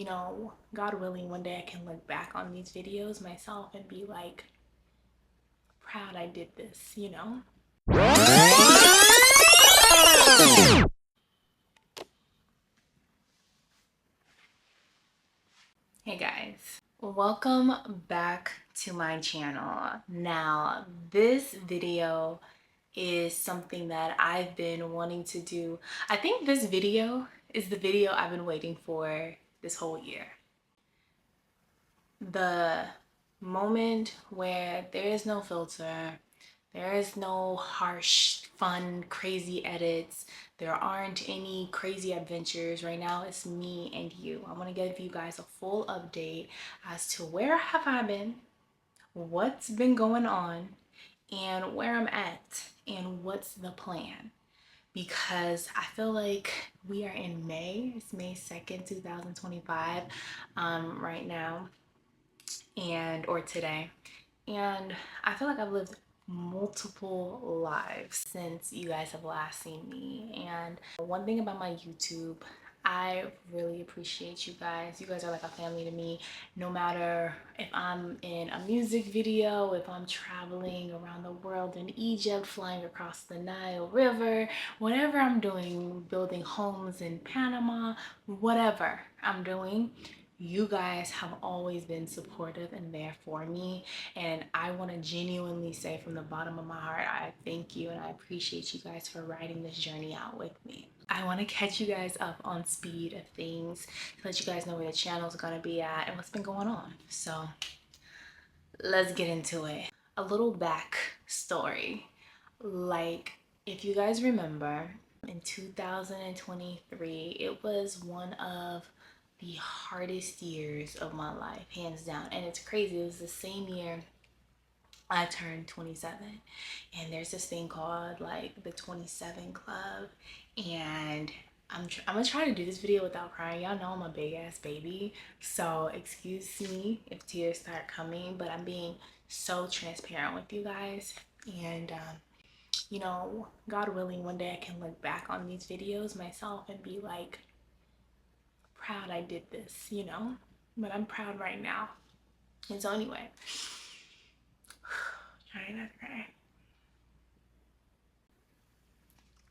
God willing, one day I can look back on these videos myself and be like, proud I did this. Hey guys, welcome back to my channel. Now, this video is something that I've been wanting to do. I think this video is the video I've been waiting for this whole year. The moment where there is no filter, there is no harsh, fun, crazy edits. There aren't any crazy adventures. Right now, it's me and you. I want to give you guys a full update as to where have I been, what's been going on, and where I'm at, and what's the plan. Because I feel like we are in May. It's May 2nd, 2025, right now, or today. And I feel like I've lived multiple lives since you guys have last seen me. And one thing about my YouTube, I really appreciate you guys. You guys are like a family to me. No matter if I'm in a music video, if I'm traveling around the world in Egypt, flying across the Nile River, whatever I'm doing, building homes in Panama, whatever I'm doing, you guys have always been supportive and there for me, and I want to genuinely say from the bottom of my heart, I thank you and I appreciate you guys for riding this journey out with me. I want to catch you guys up on speed of things to let you guys know where the channel is going to be at and what's been going on. So let's get into it. A little back story. Like, if you guys remember, in 2023, it was one of the hardest years of my life, hands down. And it's crazy, it was the same year I turned 27, and there's this thing called like the 27 Club, and I'm gonna try to do this video without crying. Y'all know I'm a big ass baby, so excuse me if tears start coming, but I'm being so transparent with you guys. And God willing, one day I can look back on these videos myself and be like, proud I did this. But I'm proud right now. And so anyway, trying not to cry.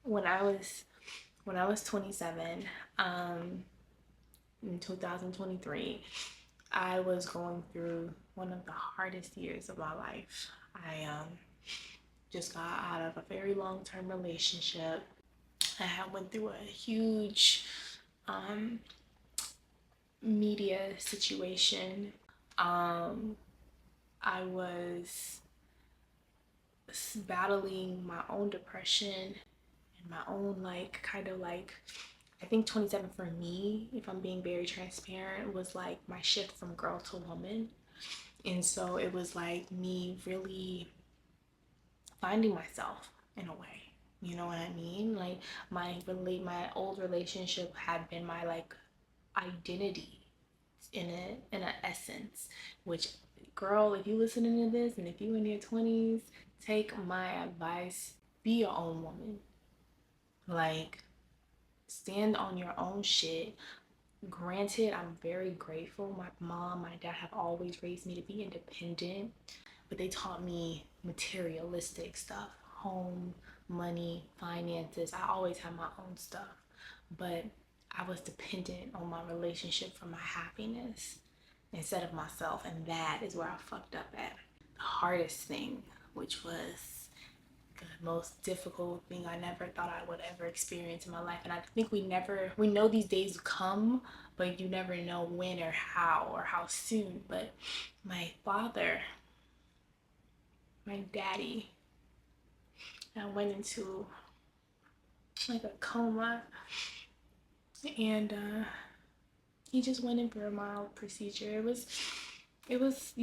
When I was 27, in 2023, I was going through one of the hardest years of my life. I just got out of a very long-term relationship. I went through a huge media situation. I was battling my own depression and my own I think 27 for me, if I'm being very transparent, was like my shift from girl to woman. And so it was like me really finding myself in a way. You know what I mean? Like my old relationship had been my like identity in a essence, which, girl, if you listening to this and if you in your 20s, take my advice, be your own woman. Like, stand on your own shit. Granted, I'm very grateful. My mom, my dad have always raised me to be independent, but they taught me materialistic stuff, home, money, finances. I always had my own stuff, but I was dependent on my relationship for my happiness instead of myself, and that is where I fucked up at. The hardest thing, which was the most difficult thing I never thought I would ever experience in my life. And I think we know these days come, but you never know when or how soon. But my father, my daddy, I went into like a coma, and he just went in for a mild procedure. It was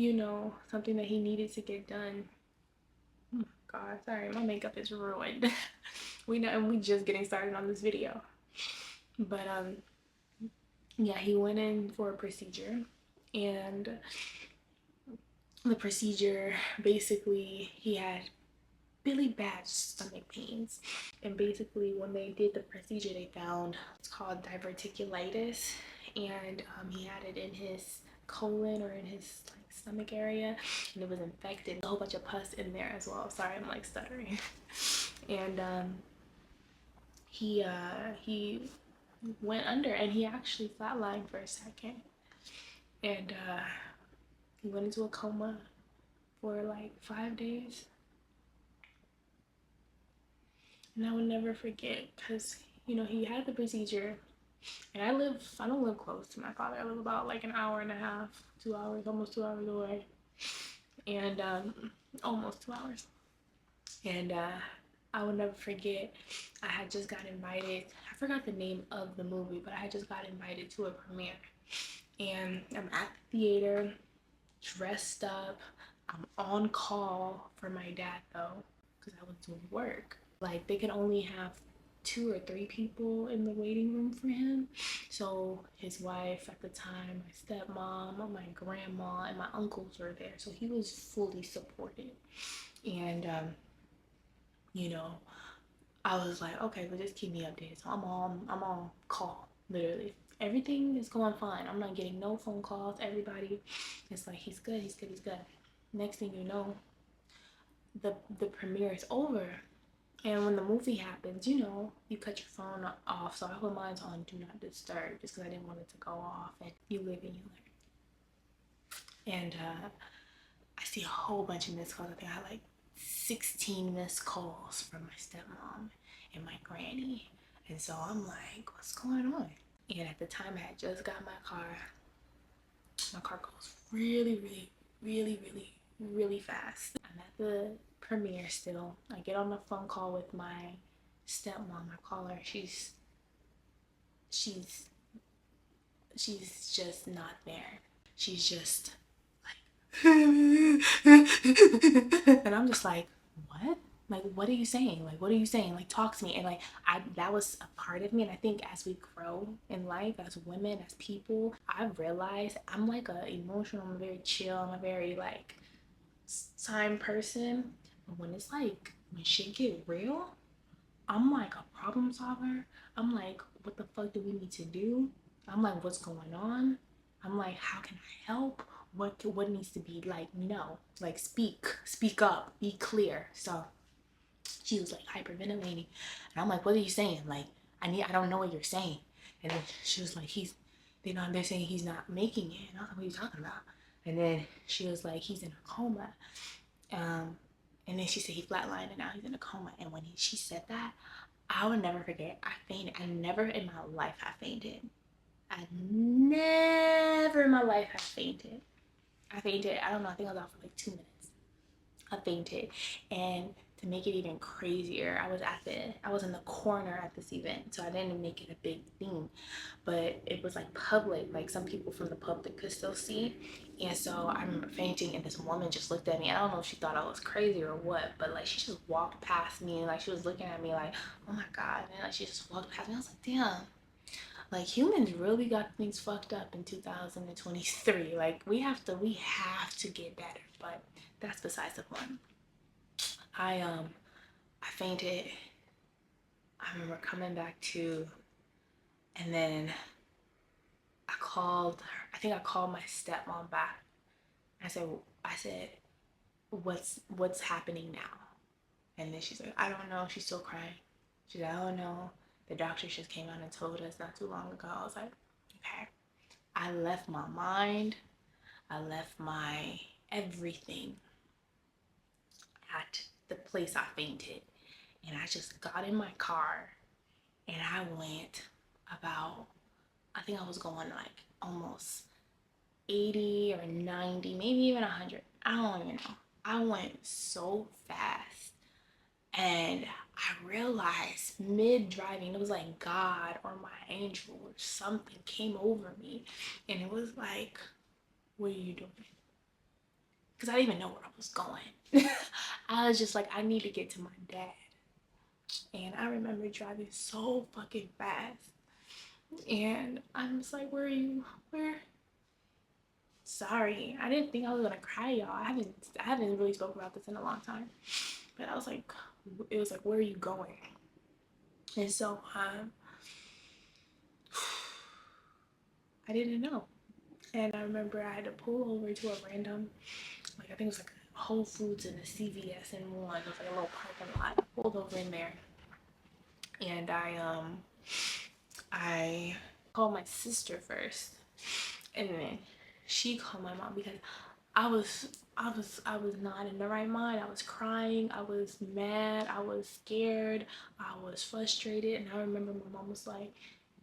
something that he needed to get done. Oh my God, sorry, my makeup is ruined. We just getting started on this video. But yeah, he went in for a procedure, and the procedure, basically, he had really bad stomach pains, and basically when they did the procedure, they found it's called diverticulitis, and he had it in his colon or in his like stomach area, and it was infected. A whole bunch of pus in there as well. Sorry, I'm like stuttering. And he went under, and he actually flatlined for a second, and he went into a coma for like 5 days. And I would never forget, because you know he had the procedure, and I don't live close to my father. I live about like an hour and a half, 2 hours, almost 2 hours away, and almost 2 hours. And I would never forget, I had just got invited. I forgot the name of the movie, but I had just got invited to a premiere, and I'm at the theater, dressed up. I'm on call for my dad though, because I was doing work. Like they could only have 2 or 3 people in the waiting room for him. So his wife at the time, my stepmom, my grandma, and my uncles were there. So he was fully supported. And you know, I was like, okay, well just keep me updated. So I'm on call, literally. Everything is going fine. I'm not getting no phone calls. Everybody is like, he's good, he's good, he's good. Next thing you know, the premiere is over. And when the movie happens, you know, you cut your phone off. So I put mine on do not disturb just because I didn't want it to go off. And you live and you learn. And I see a whole bunch of missed calls. I think I had like 16 missed calls from my stepmom and my granny. And so I'm like, what's going on? And at the time I had just got my car. My car goes really, really, really, really, really fast. I'm at the premiere still. I get on the phone call with my stepmom. I call her. She's just not there. She's just like and I'm just like, what? Like, what are you saying? Like, what are you saying? Like, talk to me. And like, that was a part of me. And I think as we grow in life, as women, as people, I've realized I'm like a emotional, I'm very chill, I'm a very like time person. But when it's like, when shit get real, I'm like a problem solver. I'm like, what the fuck do we need to do? I'm like, what's going on? I'm like, how can I help? What needs to be like, no, like speak up, be clear. So she was like hyperventilating, and I'm like, what are you saying? Like, I don't know what you're saying. And then she was like, they're saying he's not making it. And I was like, what are you talking about? And then she was like, he's in a coma. And then she said he flatlined and now he's in a coma. And when she said that, I will never forget. I fainted. I never in my life have fainted. I never in my life have fainted. I fainted. I don't know. I think I was out for like 2 minutes. I fainted. And to make it even crazier, I was in the corner at this event, so I didn't make it a big thing, but it was like public, like some people from the public could still see. And so I remember fainting, and this woman just looked at me. I don't know if she thought I was crazy or what, but like she just walked past me, and like she was looking at me like, oh my god. And like she just walked past me. I was like, damn, like humans really got things fucked up in 2023. Like we have to get better. But that's besides the point. I fainted. I remember coming back to, and then I think I called my stepmom back. I said, what's happening now? And then she's like, I don't know. She's still crying. She's like, I don't know. The doctor just came out and told us not too long ago. I was like, okay. I left my mind. I left my everything at the place I fainted. And I just got in my car and I went about, I think I was going like almost 80 or 90, maybe even 100. I don't even know. I went so fast. And I realized mid driving, it was like God or my angel or something came over me. And it was like, what are you doing? Because I didn't even know where I was going. I was just like, I need to get to my dad. And I remember driving so fucking fast. And I'm just like, where are you? Where? Sorry, I didn't think I was gonna cry, y'all. I haven't really spoken about this in a long time. But I was like, it was like, where are you going? And so I didn't know. And I remember I had to pull over to a random, like I think it was like a Whole Foods and a CVS in one. It was like a little parking lot. I pulled over in there, and I called my sister first, and then she called my mom because I was not in the right mind. I was crying, I was mad, I was scared, I was frustrated, and I remember my mom was like,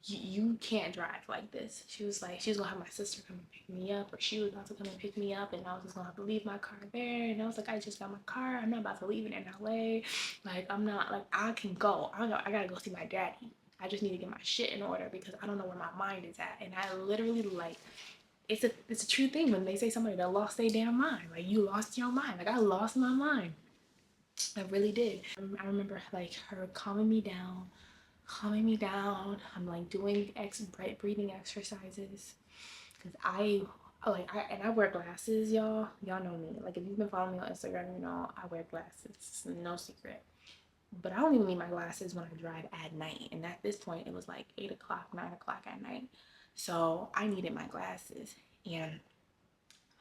you can't drive like this. She was like, she was gonna have my sister come and pick me up, or she was about to come and pick me up, and I was just gonna have to leave my car there. And I was like, I just got my car, I'm not about to leave it in LA. Like, I'm not, like, I can go. I gotta go see my daddy. I just need to get my shit in order because I don't know where my mind is at. And I literally, like, it's a true thing when they say somebody that lost their damn mind. Like, you lost your mind. Like, I lost my mind. I really did. I remember like her calming me down. I'm like doing bright breathing exercises because I wear glasses, y'all. Y'all know me. Like, if you've been following me on Instagram, you know I wear glasses. It's no secret. But I don't even need my glasses when I drive at night. And at this point, it was like 8 o'clock, 9 o'clock at night. So I needed my glasses. And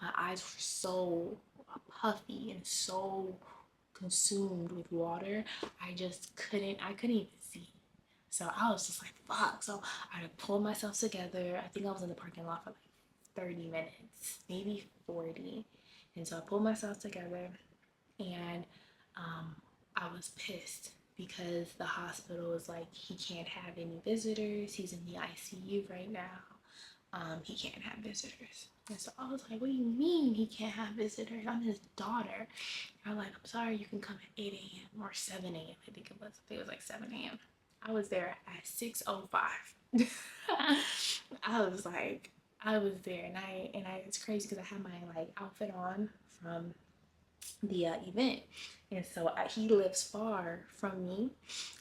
my eyes were so puffy and so consumed with water. I couldn't even see. So I was just like, fuck. So I pulled myself together. I think I was in the parking lot for like 30 minutes, maybe 40. And so I pulled myself together, and I was pissed because the hospital was like, he can't have any visitors. He's in the ICU right now. He can't have visitors. And so I was like, what do you mean he can't have visitors? I'm his daughter. I'm like, I'm sorry, you can come at 8 a.m. or 7 a.m. I think it was. I think it was like 7 a.m. I was there at 6:05. I was like, I was there, and it's crazy because I had my like outfit on from the event, and so he lives far from me,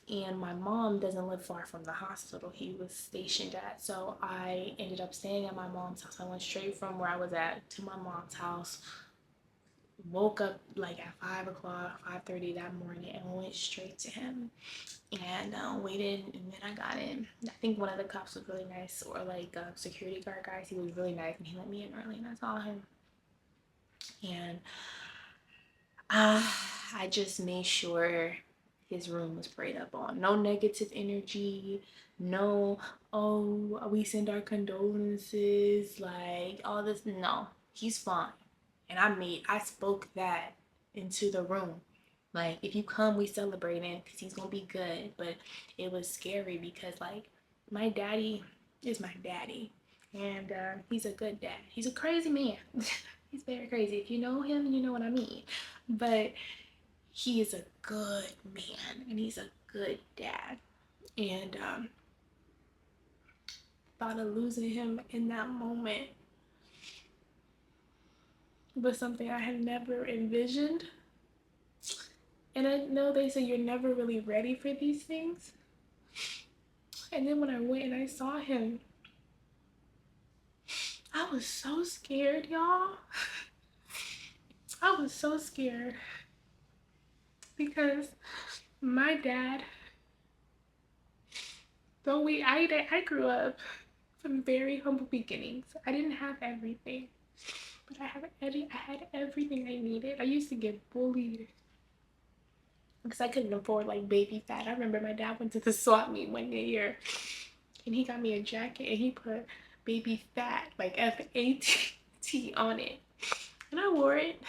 and my mom doesn't live far from the hospital he was stationed at. So I ended up staying at my mom's house. I went straight from where I was at to my mom's house, woke up like at 5 o'clock, 5:30 that morning, and went straight to him, and waited, and then I got in. I think one of the cops was really nice, or like security guard guys. He was really nice, and he let me in early, and I saw him, and I just made sure his room was prayed up on. No negative energy. No, oh, we send our condolences. Like all this. No, he's fine. And I spoke that into the room. Like, if you come, we celebrating because he's gonna be good. But it was scary because like my daddy is my daddy, and he's a good dad. He's a crazy man. He's very crazy. If you know him, you know what I mean. But he is a good man, and he's a good dad. And thought of losing him in that moment was something I had never envisioned. And I know they say you're never really ready for these things. And then when I went and I saw him, I was so scared, y'all. I was so scared because my dad, though I grew up from very humble beginnings. I didn't have everything, but I had everything I needed. I used to get bullied because I couldn't afford like baby fat. I remember my dad went to the swap meet one year, and he got me a jacket, and he put baby fat, like FAT on it, and I wore it,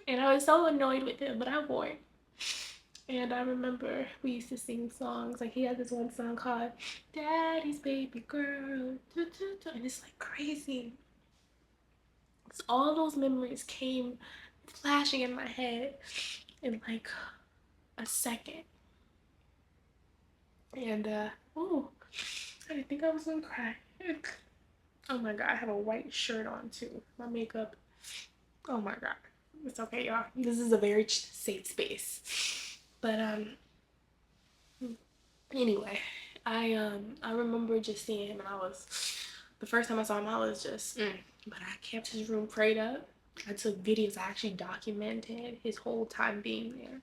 and I was so annoyed with him, but I wore it. And I remember we used to sing songs. Like, he had this one song called Daddy's Baby Girl. And it's like crazy. So all those memories came flashing in my head in like a second. And oh, I didn't think I was gonna cry. Oh my god, I have a white shirt on too. My makeup. Oh my god. It's okay, y'all. This is a very safe space. But anyway, I remember just seeing him, and I was, the first time I saw him, I was just but I kept his room prayed up. I took videos. I actually documented his whole time being there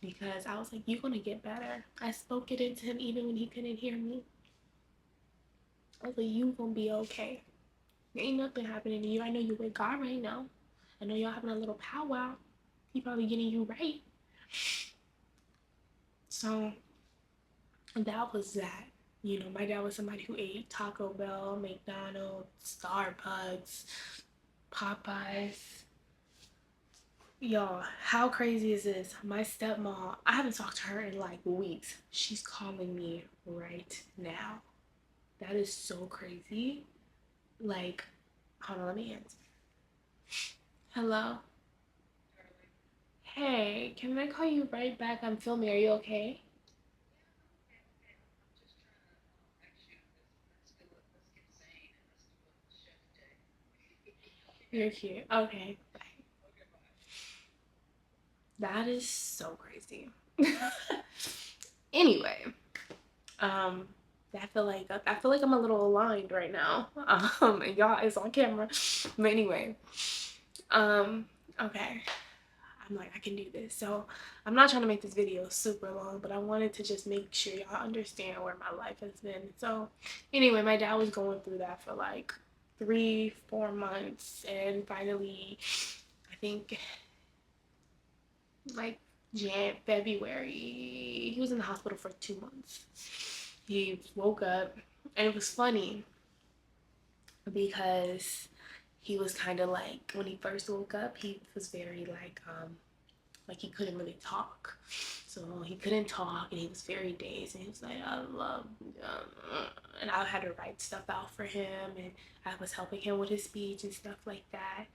because I was like, you're gonna get better. I spoke it into him even when he couldn't hear me. I was like, you gonna be okay. Ain't nothing happening to you. I know you with God right now. I know y'all having a little powwow. He probably getting you right. So that was that. You know, my dad was somebody who ate Taco Bell, McDonald's, Starbucks, Popeyes. Y'all, how crazy is this? My stepmom, I haven't talked to her in like weeks. She's calling me right now. That is so crazy. Like, hold on, let me answer. Hello? Hey, can I call you right back? I'm filming. Are you okay? You're cute. Okay. That is so crazy. Anyway, um, I feel like I'm a little aligned right now. And y'all is on camera. But anyway, um, okay. I'm like, I can do this. So I'm not trying to make this video super long, but I wanted to just make sure y'all understand where my life has been. So anyway, my dad was going through that for like 3-4 months, and finally, I think like February, he was in the hospital for 2 months. He woke up, and it was funny because he was kind of like, when he first woke up, he was very like he couldn't really talk. So he couldn't talk, and he was very dazed, and he was like, I love and I had to write stuff out for him, and I was helping him with his speech and stuff like that.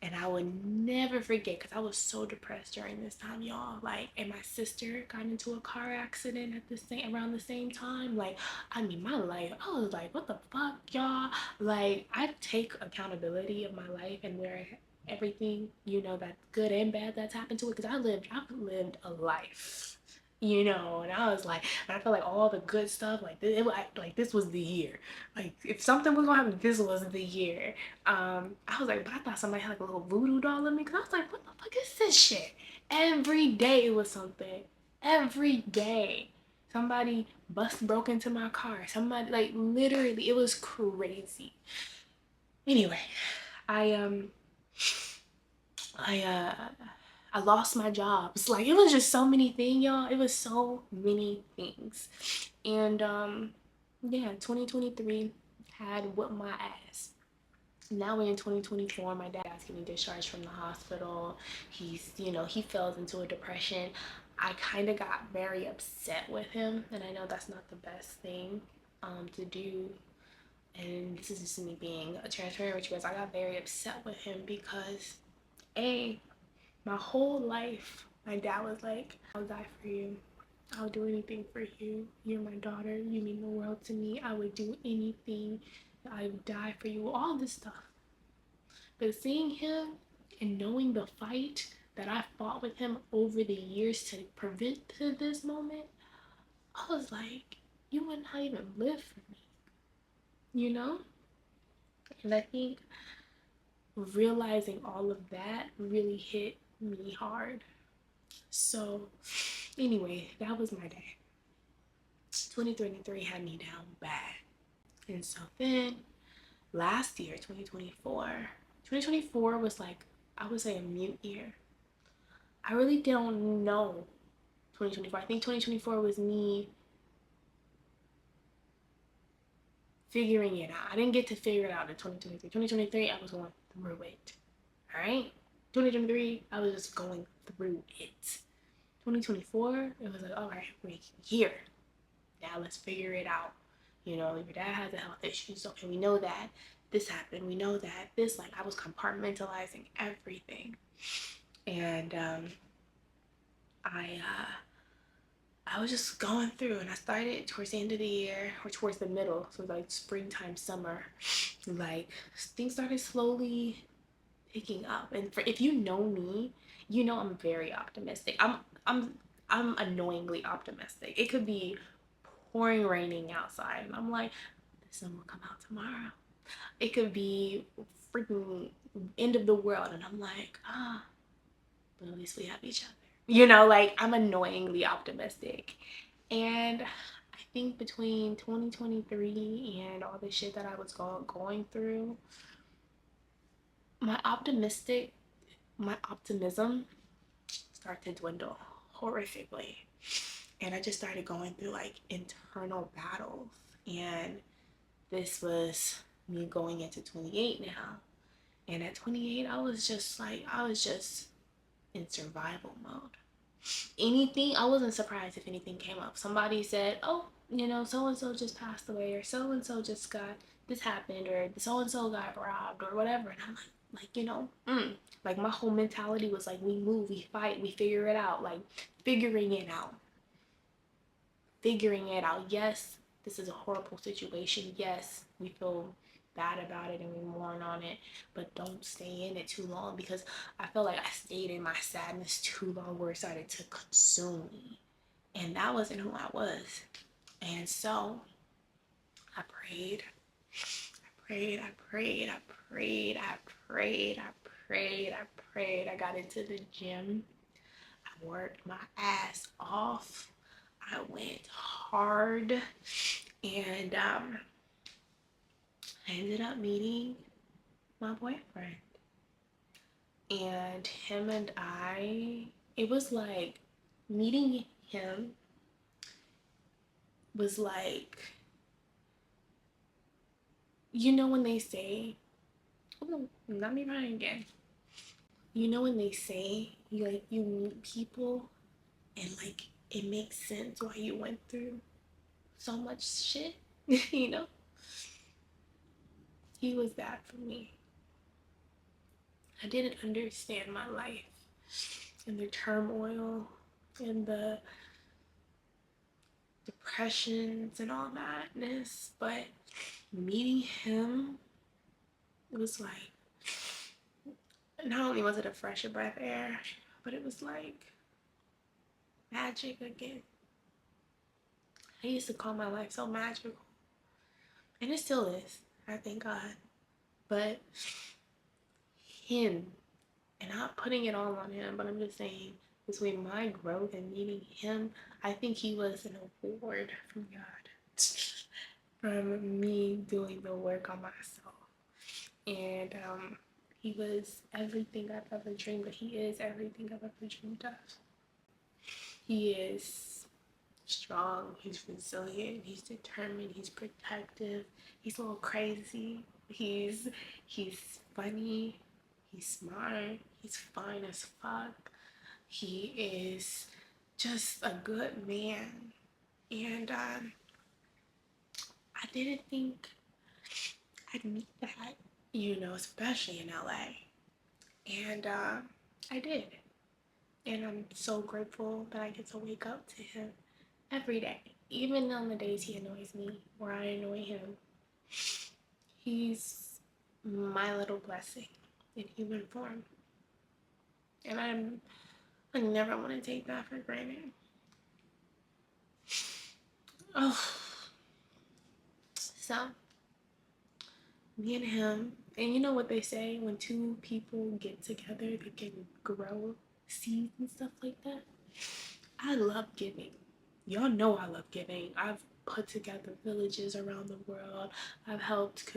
And I would never forget, because I was so depressed during this time, y'all. Like, and my sister got into a car accident at the same around the same time. Like, I mean, my life, I was like, what the fuck, y'all? Like, I take accountability of my life and where everything, you know, that's good and bad that's happened to it, because I've lived a life, you know. And I was like, but I feel like all the good stuff, like like this was the year. Like, if something was gonna happen, this was the year. I was like, but I thought somebody had like a little voodoo doll in me, because I was like, what the fuck is this shit? Every day it was something. Every day somebody broke into my car. Somebody, like, literally, it was crazy. Anyway, I I I lost my jobs. Like, it was just so many things, y'all. It was so many things. And yeah, 2023 had whipped my ass. Now we're in 2024. My dad's getting discharged from the hospital. He's, you know, he fell into a depression. I kind of got very upset with him, and I know that's not the best thing to do. And this is just me being a transparent with you guys. I got very upset with him because, A, my whole life, my dad was like, I'll die for you. I'll do anything for you. You're my daughter. You mean the world to me. I would do anything. I would die for you. All this stuff. But seeing him and knowing the fight that I fought with him over the years to prevent to this moment, I was like, you would not even live for me, you know? And I think realizing all of that really hit me hard. So anyway, that was my day. 2023 had me down bad. And so then last year, 2024 was like, I would say, a mute year. I really don't know 2024. I think 2024 was me figuring it out. I didn't get to figure it out in 2023. 2023, I was going through it. All right? 2023, I was just going through it. 2024, it was like, all right, we're here. Now let's figure it out. You know, your dad has a health issue, so and we know that this happened. We know that this, like, I was compartmentalizing everything. And I I was just going through, and I started towards the end of the year, or towards the middle, so like springtime, summer, like things started slowly picking up. And for, if you know me, you know I'm very optimistic. I'm annoyingly optimistic. It could be pouring raining outside, and I'm like, the sun will come out tomorrow. It could be freaking end of the world, and I'm like, but at least we have each other. You know, like, I'm annoyingly optimistic. And I think between 2023 and all the shit that I was going through, my optimistic my optimism started to dwindle horrifically. And I just started going through like internal battles. And this was me going into 28 now. And at 28, I was just in survival mode. Anything, I wasn't surprised if anything came up. Somebody said, oh, you know, so and so just passed away, or so and so just got this happened, or so and so got robbed, or whatever. And I'm like, you know, like my whole mentality was like, we move, we fight, we figure it out, like figuring it out, figuring it out. Yes, this is a horrible situation. Yes, we feel bad about it and we mourn on it, but don't stay in it too long, because I felt like I stayed in my sadness too long where it started to consume me. And that wasn't who I was. And so I prayed. I prayed, I prayed, I prayed, I prayed, I prayed, I prayed. I got into the gym. I worked my ass off. I went hard. And I ended up meeting my boyfriend. And him and it was like meeting him was like, you know, when they say, oh, not me running again. You know, when they say you like you meet people and like it makes sense why you went through so much shit, you know? He was that for me. I didn't understand my life and the turmoil and the depressions and all madness, but meeting him, it was like, not only was it a fresh breath of air, but it was like magic again. I used to call my life so magical, and it still is, I thank God. But him, and not putting it all on him, but I'm just saying, between my growth and meeting him, I think he was an award from God from me doing the work on myself. And he was everything I've ever dreamed of. He is everything I've ever dreamed of. He is strong, he's resilient, he's determined, he's protective, he's a little crazy, he's funny, he's smart, he's fine as fuck. He is just a good man. And I didn't think I'd meet that, you know, especially in LA. And I did. And I'm so grateful that I get to wake up to him every day. Even on the days he annoys me or I annoy him, he's my little blessing in human form. And I never want to take that for granted. Oh, so me and him, and you know what they say, when two people get together, they can grow seeds and stuff like that. I love giving. Y'all know I love giving. I've put together villages around the world. I've helped.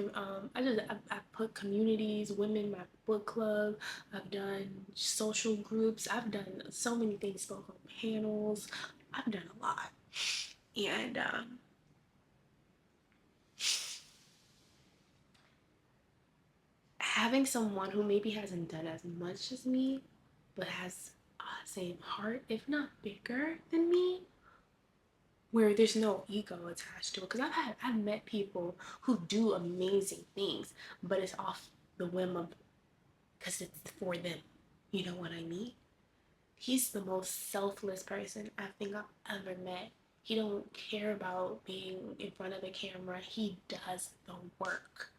I've put communities, women, my book club. I've done social groups. I've done so many things. Spoke on panels. I've done a lot, and having someone who maybe hasn't done as much as me, but has same heart, if not bigger than me, where there's no ego attached to it. Because I've met people who do amazing things, but it's off the whim of, because it's for them. You know what I mean? He's the most selfless person I think I've ever met. He don't care about being in front of the camera. He does the work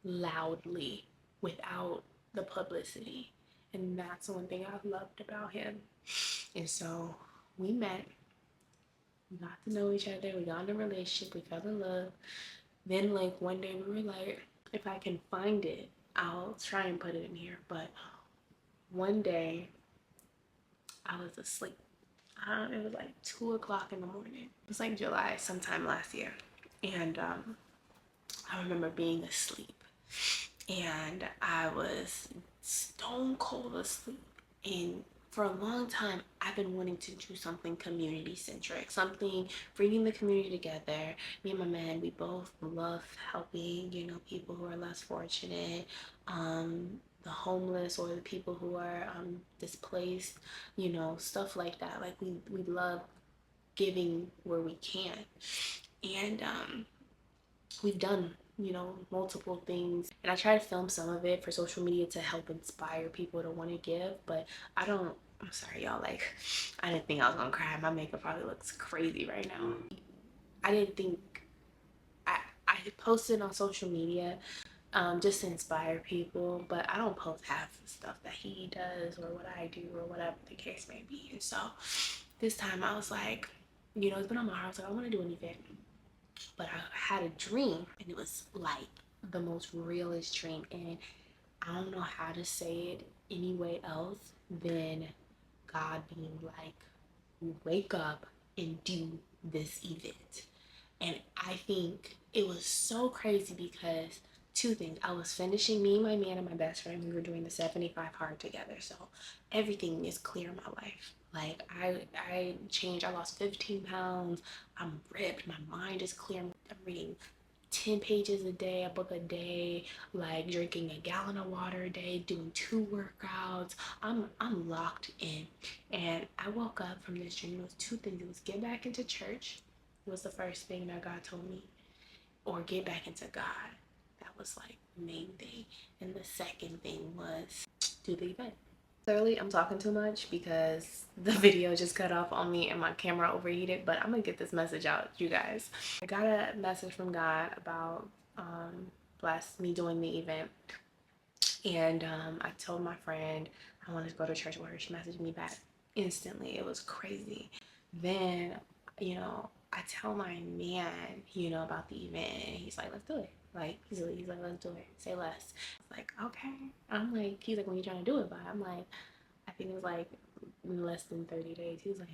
loudly without the publicity. And that's one thing I've loved about him. And so we met, we got to know each other, we got in a relationship, we fell in love. Then like one day we were like, if I can find it, I'll try and put it in here. But one day I was asleep It was like 2 o'clock in the morning. It was like July sometime last year. And I remember being asleep and I was stone cold asleep. And for a long time, I've been wanting to do something community centric, something bringing the community together. Me and my man, we both love helping, people who are less fortunate, the homeless or the people who are displaced, stuff like that. Like we love giving where we can. And we've done multiple things, and I try to film some of it for social media to help inspire people to want to give. But I'm sorry y'all, like I didn't think I was gonna cry. My makeup probably looks crazy right now. I didn't think I posted on social media just to inspire people, but I don't post half the stuff that he does or what I do or whatever the case may be. And so this time I was like, it's been on my heart. I was like, I want to do an event, but I had a dream, and it was like the most realest dream. And I don't know how to say it any way else than God being like, wake up and do this event. And I think it was so crazy because two things. I was finishing, me, my man, and my best friend, we were doing the 75 hard together. So everything is clear in my life. Like I changed, I lost 15 pounds. I'm ripped. My mind is clear. I'm reading 10 pages a day, a book a day, like drinking a gallon of water a day, doing 2 workouts. I'm locked in. And I woke up from this dream. It was two things. It was get back into church. It was the first thing that God told me. Or get back into God. That was like the main thing. And the second thing was do the event. Clearly, I'm talking too much because the video just cut off on me and my camera overheated, but I'm gonna get this message out, you guys. I got a message from God about bless me doing the event, and I told my friend I wanted to go to church with her. She messaged me back instantly. It was crazy. Then, I tell my man, about the event, and he's like, let's do it. Like, he's like, let's do it. Say less. I was like, okay. I'm like, he's like, when you trying to do it by? I'm like, I think it was like less than 30 days. He was like,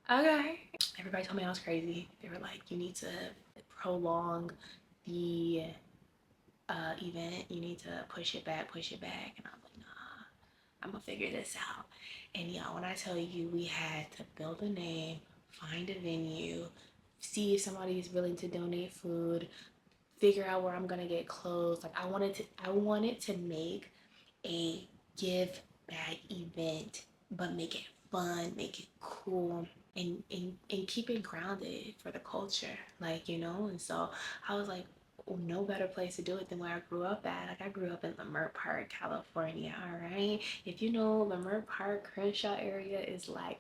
okay. Everybody told me I was crazy. They were like, you need to prolong the event. You need to push it back, push it back. And I was like, nah, I'm gonna figure this out. And y'all, when I tell you, we had to build a name, find a venue, see if somebody is willing to donate food, figure out where I'm gonna get clothes. Like I wanted to make a give back event, but make it fun, make it cool, and keep it grounded for the culture. Like, and so I was like, no better place to do it than where I grew up at. Like I grew up in Leimert Park, California. All right, if you know Leimert Park, Crenshaw area is like,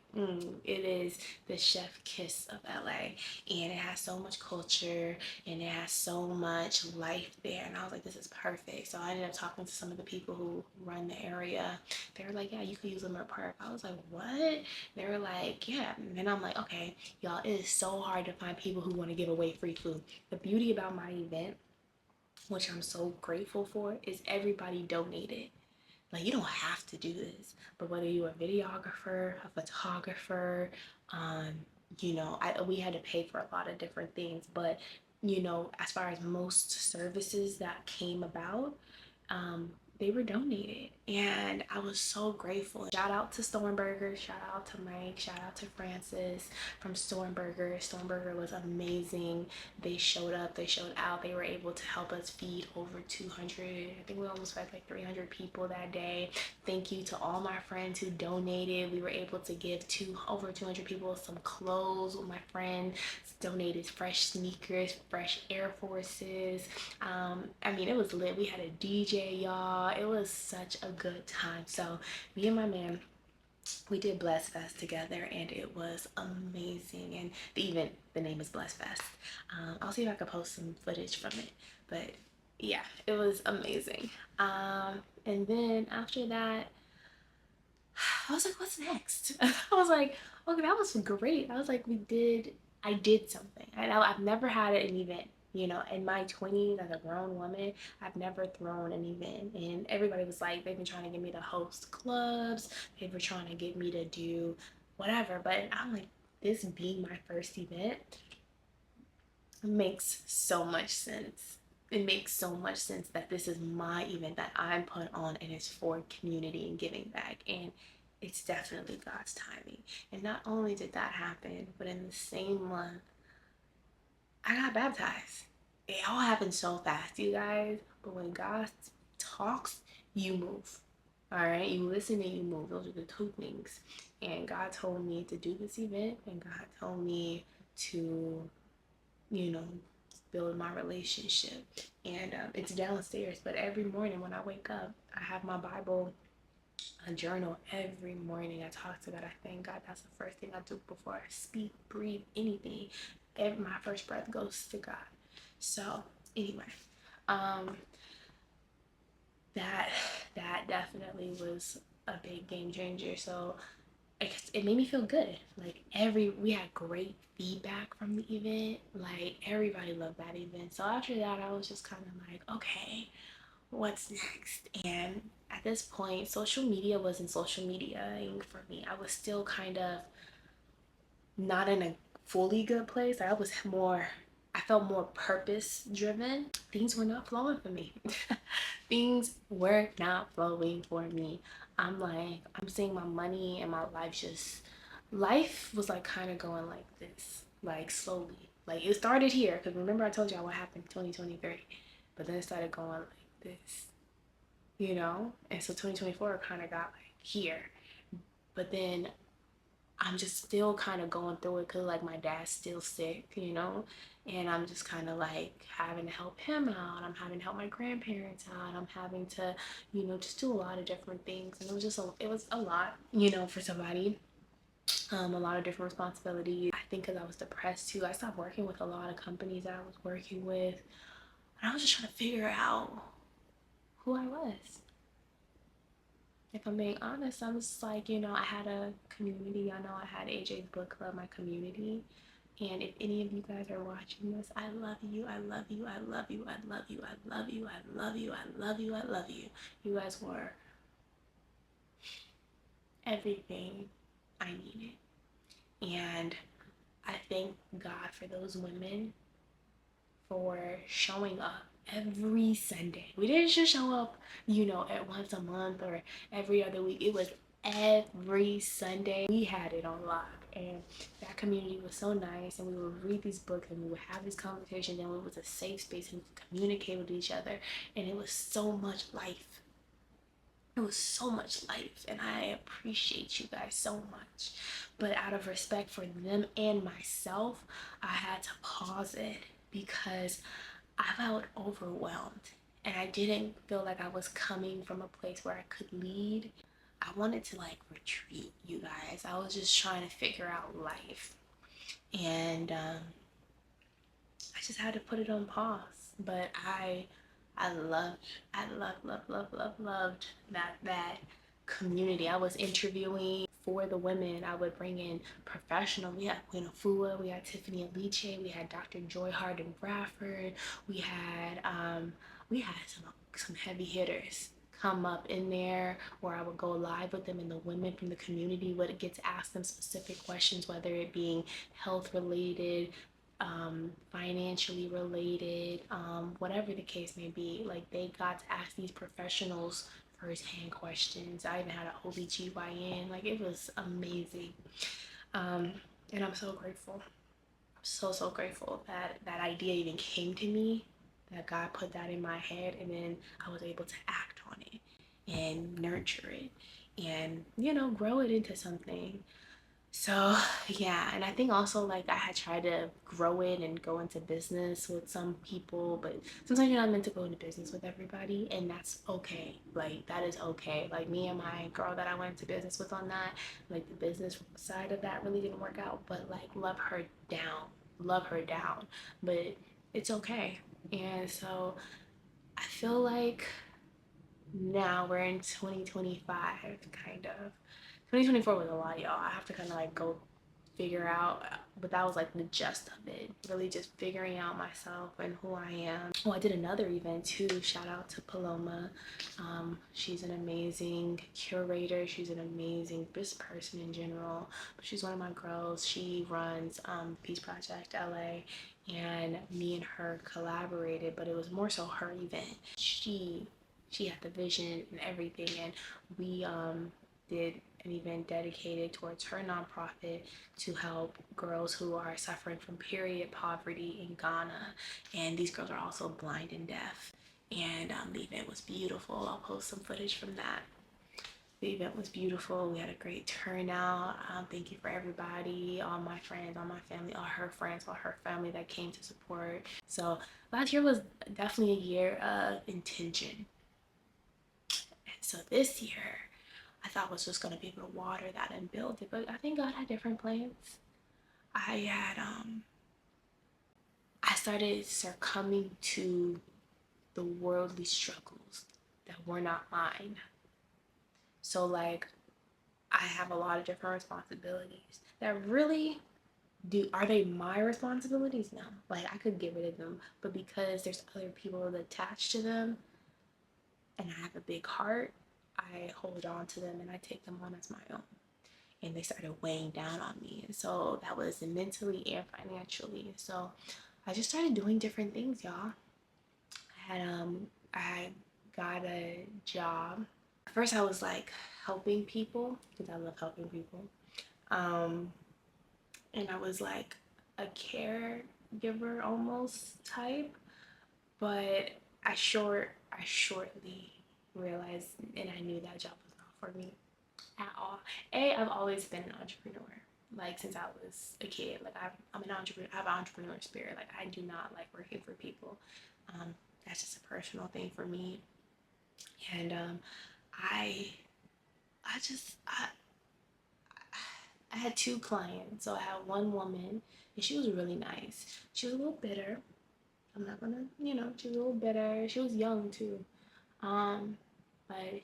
it is the chef kiss of LA, and it has so much culture and it has so much life there. And I was like, this is perfect. So I ended up talking to some of the people who run the area. They were like, yeah, you could use Leimert Park. I was like, what? They were like, yeah. And then I'm like, okay, y'all, it is so hard to find people who want to give away free food. The beauty about my event, which I'm so grateful for, is everybody donated. Like, you don't have to do this, but whether you're a videographer, a photographer, um, we had to pay for a lot of different things, but as far as most services that came about, they were donated, and I was so grateful. Shout out to Stormburger, shout out to Mike, shout out to Francis from Stormburger. Stormburger was amazing. They showed up, they showed out, they were able to help us feed over 200, I think we almost fed like 300 people that day. Thank you to all my friends who donated. We were able to give over 200 people some clothes. My friend donated fresh sneakers, fresh Air Forces. I mean, it was lit. We had a DJ, y'all. It was such a good time. So me and my man, we did Bless Fest together, and it was amazing. And the name is Bless Fest. I'll see if I can post some footage from it. But yeah, it was amazing. And then after that, I was like, what's next? I was like, okay, that was great. I was like, I did something. I've never had an event, in my 20s as a grown woman. I've never thrown an event. And everybody was like, they've been trying to get me to host clubs. They were trying to get me to do whatever. But I'm like, this being my first event makes so much sense. It makes so much sense that this is my event that I'm put on, and it's for community and giving back. And it's definitely God's timing. And not only did that happen, but in the same month, I got baptized. It all happened so fast, you guys. But when God talks, you move. All right, you listen and you move. Those are the two things. And God told me to do this event, and God told me to, you know, build my relationship. And it's downstairs, but every morning when I wake up, I have my Bible, a journal every morning. I talk to God. I thank God. That's the first thing I do before I speak, breathe, anything. My first breath goes to God. So anyway, um, that that definitely was a big game changer. So it made me feel good. Like we had great feedback from the event. Like everybody loved that event. So after that, I was just kind of like, okay, what's next? And at this point, social media wasn't social mediaing for me. I was still kind of not in a fully good place. I felt more purpose driven. Things were not flowing for me. Things were not flowing for me. I'm seeing my money and my life was like kind of going like this, like slowly. Like it started here, because remember I told y'all what happened in 2023, but then it started going like this, you know? And so 2024 kind of got like here. But then I'm just still kind of going through it because like my dad's still sick, you know, and I'm just kind of like having to help him out. I'm having to help my grandparents out. I'm having to, just do a lot of different things, and it was a lot, for somebody. A lot of different responsibilities. I think because I was depressed too, I stopped working with a lot of companies that I was working with, and I was just trying to figure out who I was. If I'm being honest, I was like, I had a community. I know I had AJ's book club, my community. And if any of you guys are watching this, I love you. I love you. I love you. I love you. I love you. I love you. I love you. I love you. You guys were everything I needed. And I thank God for those women for showing up every Sunday. We didn't just show up, at once a month or every other week. It was every Sunday. We had it on lock. And that community was so nice, and we would read these books and we would have these conversations, and it was a safe space and we could communicate with each other, and it was so much life. It was so much life, and I appreciate you guys so much. But out of respect for them and myself, I had to pause it because I felt overwhelmed, and I didn't feel like I was coming from a place where I could lead. I wanted to like retreat, you guys. I was just trying to figure out life, and I just had to put it on pause. But I loved, loved that community. I was interviewing for the women. I would bring in professional. We had Queen Afua, we had Tiffany Aliche, we had Dr. Joy Harden Bradford, we had some heavy hitters come up in there where I would go live with them, and the women from the community would get to ask them specific questions, whether it being health related, financially related, whatever the case may be. Like they got to ask these professionals first-hand questions. I even had an OBGYN. Like it was amazing. And I'm so grateful. I'm so grateful that that idea even came to me, that God put that in my head, and then I was able to act on it and nurture it and, grow it into something. So yeah, and I think also like I had tried to grow it and go into business with some people, but sometimes you're not meant to go into business with everybody, and that's okay. Like that is okay. Like me and my girl that I went into business with on that, like the business side of that really didn't work out, but like love her down, but it's okay. And so I feel like now we're in 2025, kind of. 2024 was a lot, y'all. I have to kind of like go figure out, but that was like the gist of it, really just figuring out myself and who I am. Oh, I did another event too. Shout out to Paloma. She's an amazing curator. She's an amazing just person in general, but she's one of my girls. She runs Peace Project LA, and me and her collaborated, but it was more so her event. She had the vision and everything, and we did an event dedicated towards her nonprofit to help girls who are suffering from period poverty in Ghana. And these girls are also blind and deaf. And the event was beautiful. I'll post some footage from that. The event was beautiful. We had a great turnout. Thank you for everybody, all my friends, all my family, all her friends, all her family that came to support. So last year was definitely a year of intention. And so this year, I thought I was just gonna be able to water that and build it, but I think God had different plans. I started succumbing to the worldly struggles that were not mine. So like I have a lot of different responsibilities that really are they my responsibilities? No. Like I could get rid of them, but because there's other people attached to them and I have a big heart, I hold on to them and I take them on as my own. And they started weighing down on me. And so that was mentally and financially. So I just started doing different things, y'all. I got a job. First I was like helping people because I love helping people. And I was like a caregiver almost type, but I shortly realized and I knew that job was not for me at all. I've always been an entrepreneur. Like since I was a kid, like I'm an entrepreneur. I have an entrepreneur spirit. Like I do not like working for people. That's just a personal thing for me. And I, I just I had two clients. So I had one woman, and she was really nice. She was a little bitter. I'm not gonna, she was a little bitter. She was young too. Um, but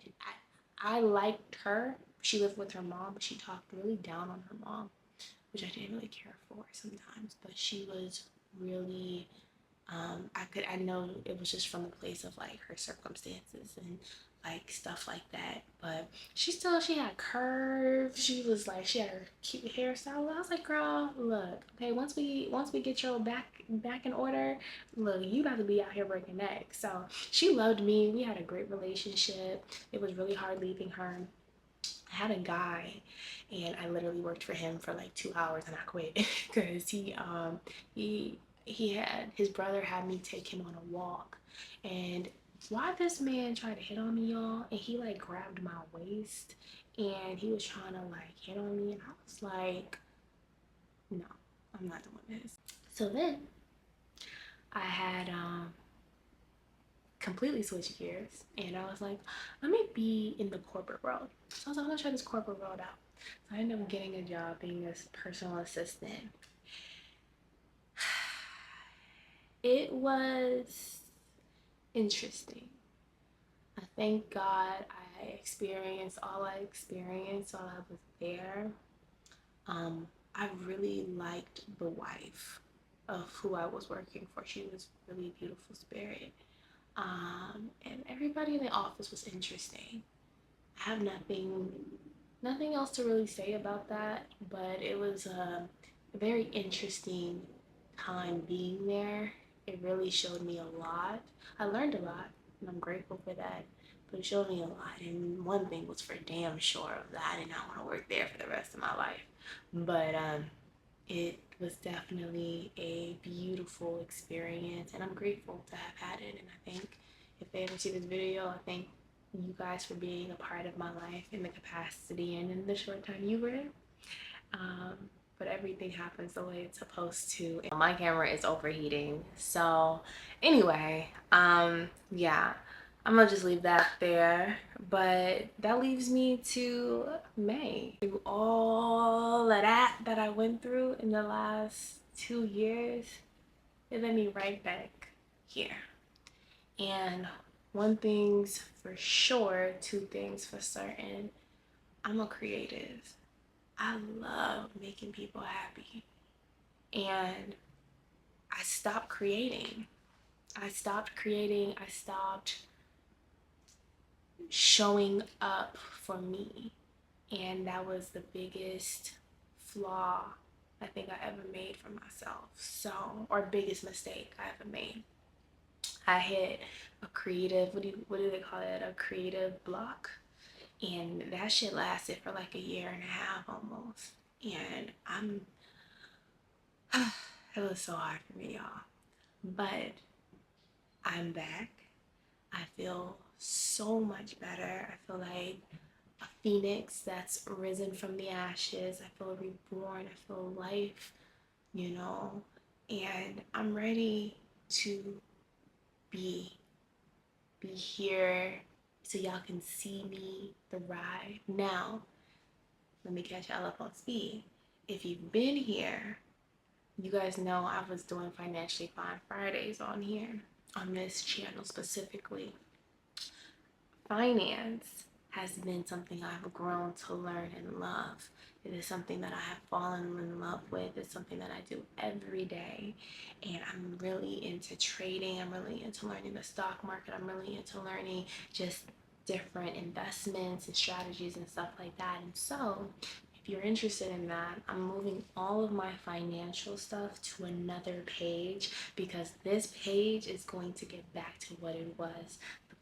I liked her. She lived with her mom, but she talked really down on her mom, which I didn't really care for sometimes. But she was really, I know it was just from the place of like her circumstances and like stuff like that. But she had curves. She had her cute hairstyle. I was like, girl, look, okay, once we get your back in order, look, you about to be out here breaking necks. So she loved me. We had a great relationship. It was really hard leaving her. I had a guy, and I literally worked for him for like 2 hours, and I quit because he had his brother had me take him on a walk, and why this man tried to hit on me, y'all, and he like grabbed my waist, and he was trying to like hit on me, and I was like, no, I'm not doing this. So then I had completely switched gears, and I was like, let me be in the corporate world. So I was like, I'm gonna try this corporate world out. So I ended up getting a job being a personal assistant. It was interesting. I thank God I experienced all I experienced while I was there. I really liked the wife of who I was working for. She was really beautiful spirit. And everybody in the office was interesting. I have nothing else to really say about that, but it was a very interesting time being there. It really showed me a lot. I learned a lot, and I'm grateful for that. But it showed me a lot, and one thing was for damn sure of that. I did not want to work there for the rest of my life. But it was definitely a beautiful experience, and I'm grateful to have had it. And I think if they ever see this video, I thank you guys for being a part of my life in the capacity and in the short time you were in. But everything happens the way it's supposed to. My camera is overheating. So anyway, yeah, I'm gonna just leave that there. But that leaves me to May. Through all of that I went through in the last 2 years, it led me right back here. And one thing's for sure, two things for certain, I'm a creative. I love making people happy. And I stopped creating. I stopped creating. I stopped showing up for me. And that was the biggest flaw I think I ever made for myself. So, or biggest mistake I ever made. I hit a creative, what do they call it? A creative block. And that shit lasted for like a year and a half almost. And it was so hard for me, y'all. But I'm back. I feel so much better. I feel like a phoenix that's risen from the ashes. I feel reborn. I feel life, you know, and I'm ready to be here so y'all can see me the ride. Now, let me catch y'all up on speed. If you've been here, you guys know I was doing Financially Fine Fridays on here, on this channel specifically. Finance has been something I've grown to learn and love. It is something that I have fallen in love with. It's something that I do every day. And I'm really into trading. I'm really into learning the stock market. I'm really into learning just different investments and strategies and stuff like that. And so, if you're interested in that, I'm moving all of my financial stuff to another page because this page is going to get back to what it was: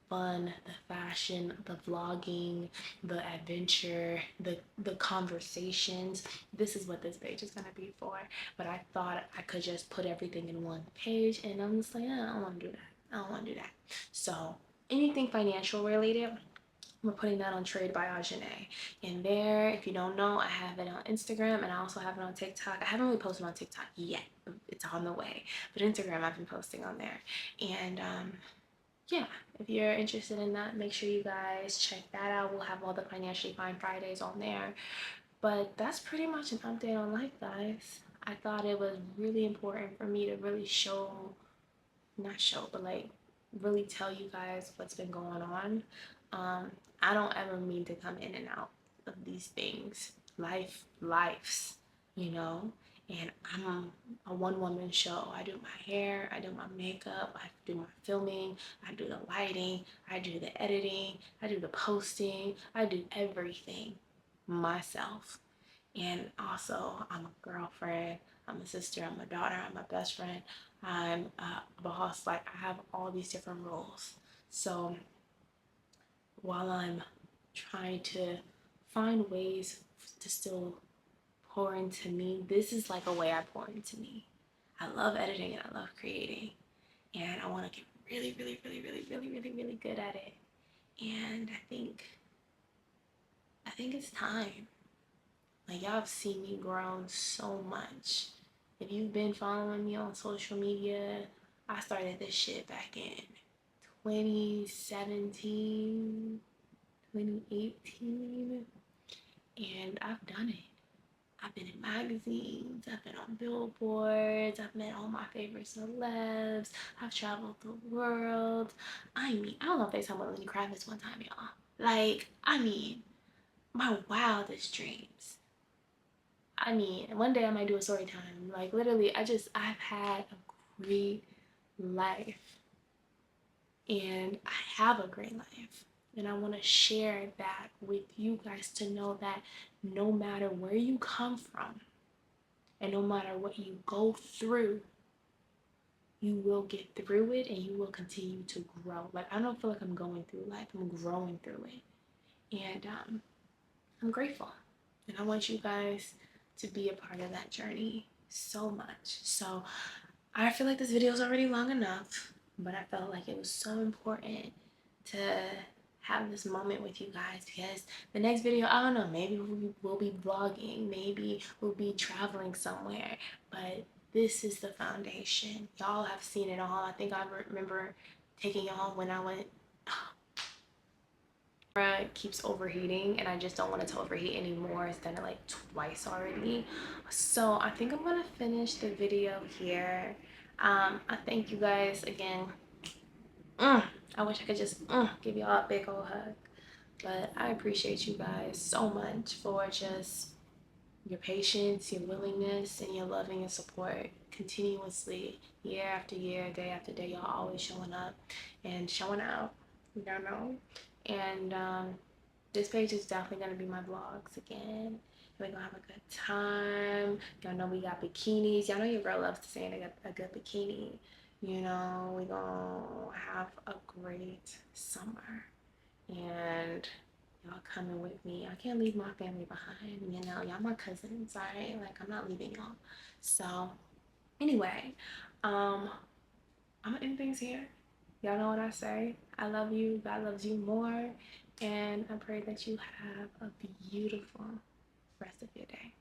fun, the fashion, the vlogging, the adventure, the conversations. This is what this page is gonna be for. But I thought I could just put everything in one page, and I'm just like, I don't want to do that. I don't want to do that. So anything financial related, we're putting that on Trade by Ajane. And there, if you don't know, I have it on Instagram and I also have it on TikTok. I haven't really posted on TikTok yet. It's on the way. But Instagram, I've been posting on there. And yeah, if you're interested in that, make sure you guys check that out. We'll have all the Financially Fine Fridays on there. But that's pretty much an update on life, guys. I thought it was really important for me to really not show, but like really tell you guys what's been going on. I don't ever mean to come in and out of these things. Life's, you know. And I'm a one-woman show. I do my hair, I do my makeup, I do my filming, I do the lighting, I do the editing, I do the posting, I do everything myself. And also, I'm a girlfriend, I'm a sister, I'm a daughter, I'm a best friend, I'm a boss. Like, I have all these different roles. So while I'm trying to find ways to still pour into me, this is like a way I pour into me. I love editing and I love creating, and I want to get really, really, really, really, really, really, really good at it. And I think it's time. Like, y'all have seen me grow so much. If you've been following me on social media, I started this shit back in 2017, 2018, and I've done it. I've been in magazines, I've been on billboards, I've met all my favorite celebs, I've traveled the world. I mean, I don't know if they saw Lenny Kravitz one time, y'all. Like, I mean, my wildest dreams. I mean, one day I might do a story time. Like, literally, I've had a great life. And I have a great life. And I want to share that with you guys to know that no matter where you come from and no matter what you go through, you will get through it and you will continue to grow. Like, I don't feel like I'm going through life, I'm growing through it. And I'm grateful. And I want you guys to be a part of that journey so much. So I feel like this video is already long enough, but I felt like it was so important to have this moment with you guys because the next video, I don't know, maybe we'll be vlogging, maybe we'll be traveling somewhere, but this is the foundation. Y'all have seen it all. I think I remember taking y'all when I went. It keeps overheating and I just don't want it to overheat anymore. It's done it like twice already. So I think I'm gonna finish the video here. I thank you guys again. I wish I could just give y'all a big old hug, but I appreciate you guys so much for just your patience, your willingness, and your loving and support continuously, year after year, day after day. Y'all always showing up and showing out. Y'all know. And this page is definitely gonna be my vlogs again. We're gonna have a good time. Y'all know we got bikinis. Y'all know your girl loves to say a good bikini. You know, we're gonna have a great summer. And y'all coming with me. I can't leave my family behind. You know, y'all my cousins, alright? Like I'm not leaving y'all. So anyway, I'm gonna end things here. Y'all know what I say. I love you. God loves you more. And I pray that you have a beautiful rest of your day.